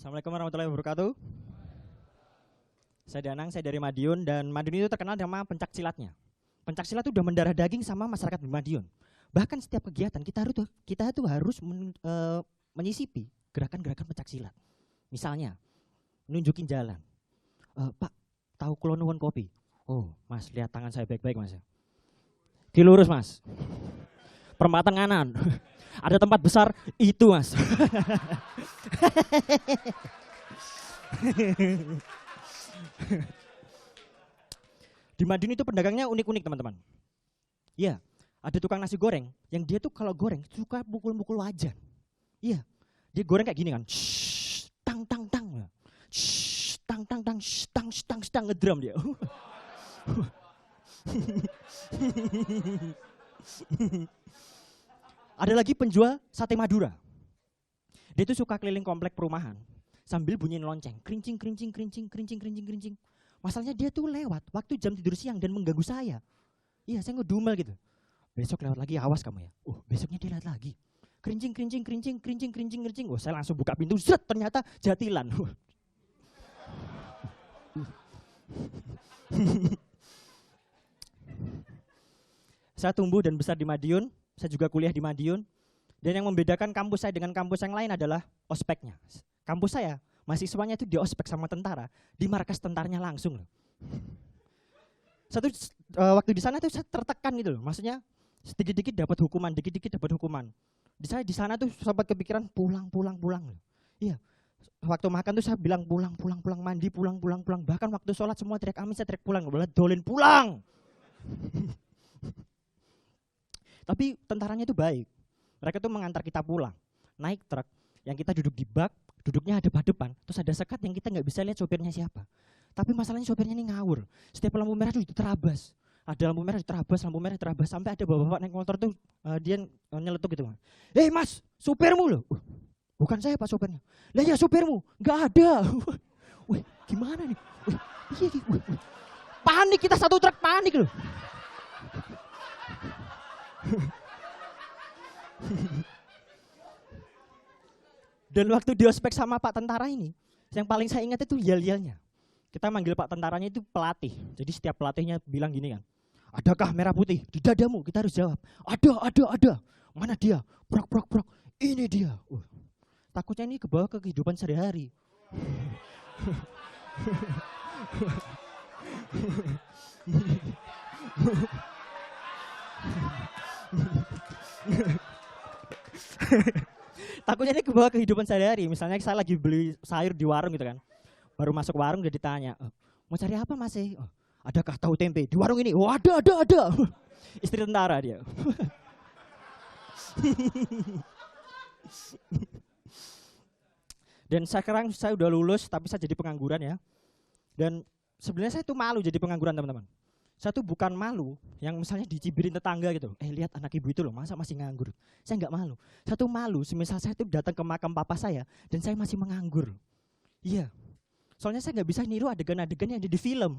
Assalamualaikum warahmatullahi wabarakatuh. Saya Danang, saya dari Madiun, dan Madiun itu terkenal dengan pencak silatnya. Pencak silat itu udah mendarah daging sama masyarakat di Madiun. Bahkan setiap kegiatan kita tuh harus menyisipi gerakan-gerakan pencak silat. Misalnya, nunjukin jalan. Pak, tahu Kula Nuwun kopi? Oh, Mas, lihat tangan saya baik-baik, Mas. Ki lurus, Mas. Perempatan kanan. Ada tempat besar itu, Mas. Di Madiun itu pedagangnya unik-unik, teman-teman. Iya, ada tukang nasi goreng yang dia tuh kalau goreng suka mukul-mukul wajan. Iya, dia goreng kayak gini kan. Shhh, tang tang tang. Shhh, tang tang tang, shh, tang shh, tang shh, tang ngedrum dia. Ada lagi penjual sate Madura. Dia tuh suka keliling komplek perumahan sambil bunyiin lonceng, krincing krincing krincing krincing krincing krincing. Masalahnya dia tuh lewat waktu jam tidur siang dan mengganggu saya. Iya, saya ngedumel gitu. Besok lewat lagi, awas kamu ya. Besoknya dia lewat lagi. Krincing krincing krincing krincing krincing krincing. Saya langsung buka pintu, set, ternyata jatilan. Saya tumbuh dan besar di Madiun. Saya juga kuliah di Madiun. Dan yang membedakan kampus saya dengan kampus yang lain adalah ospeknya. Kampus saya, mahasiswanya itu di ospek sama tentara, di markas tentaranya langsung loh. Waktu di sana tuh saya tertekan gitu loh. Maksudnya sedikit-dikit dapat hukuman, dikit-dikit dapat hukuman. Di sana tuh sempat kepikiran pulang. Iya. Waktu makan tuh saya bilang pulang, mandi pulang. Bahkan waktu sholat semua teriak amin, saya teriak pulang. Dolin pulang. Tapi tentaranya itu baik. Mereka tuh mengantar kita pulang, naik truk, yang kita duduk di bak, duduknya ada depan, terus ada sekat yang kita nggak bisa lihat sopirnya siapa. Tapi masalahnya sopirnya ini ngawur. Setiap lampu merah itu diterabas. Ada lampu merah diterabas, sampai ada bapak-bapak naik motor tuh dia nyeletuk gitu. Mas, supirmu loh. Bukan saya Pak sopirnya. Lah ya supirmu, nggak ada. Wih, gimana nih? Iya. Panik kita, satu truk panik loh. Dan waktu di ospek sama Pak tentara ini, yang paling saya ingat itu yel-yelnya. Kita manggil Pak tentaranya itu pelatih. Jadi setiap pelatihnya bilang gini kan, adakah merah putih di dadamu? Kita harus jawab, ada. Mana dia? Prok. Ini dia. Takutnya ini kebawa ke kehidupan sehari-hari. Takutnya ini kebawa kehidupan sehari-hari. Misalnya saya lagi beli sayur di warung gitu kan. Baru masuk warung udah ditanya, mau cari apa Mas? Adakah tahu tempe di warung ini? Ada. Istri tentara dia. Dan sekarang saya udah lulus tapi saya jadi pengangguran ya. Dan sebenarnya saya tuh malu jadi pengangguran, teman-teman. Saya tuh bukan malu yang misalnya dicibirin tetangga gitu. Lihat anak ibu itu loh, masa masih nganggur. Saya nggak malu. Saya tuh malu semisal saya tuh datang ke makam papa saya dan saya masih menganggur. Iya. Soalnya saya nggak bisa niru adegan-adegan yang ada di film.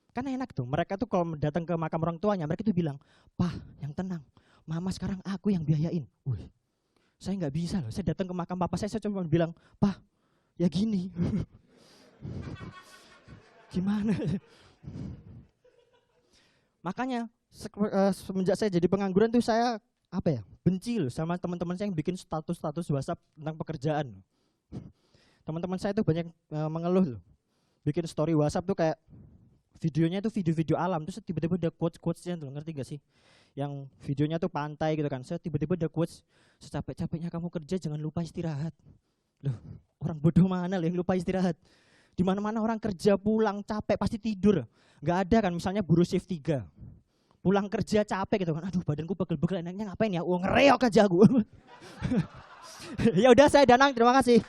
Kan enak tuh. Mereka tuh kalau datang ke makam orang tuanya, mereka tuh bilang, "Pak, yang tenang. Mama sekarang aku yang biayain." Wih. Saya nggak bisa loh. Saya datang ke makam papa saya cuma bilang, "Pak, ya gini." Gimana? Makanya semenjak saya jadi pengangguran tuh saya benci loh sama teman-teman saya yang bikin status WhatsApp tentang pekerjaan. Teman-teman saya tuh banyak mengeluh loh. Bikin story WhatsApp tuh kayak videonya tuh video-video alam, terus tiba-tiba ada quotes-quotesnya tuh, ngerti gak sih? Yang videonya tuh pantai gitu kan. Saya tiba-tiba ada quotes, secapek-capeknya kamu kerja jangan lupa istirahat. Loh, orang bodoh mana loh yang lupa istirahat? Di mana-mana orang kerja pulang capek pasti tidur. Nggak ada kan misalnya buruh shift 3. Pulang kerja capek gitu kan. Aduh, badanku pegel-pegel, enaknya ngapain ya? Ngereok aja aku. Ya udah, saya Danang, terima kasih.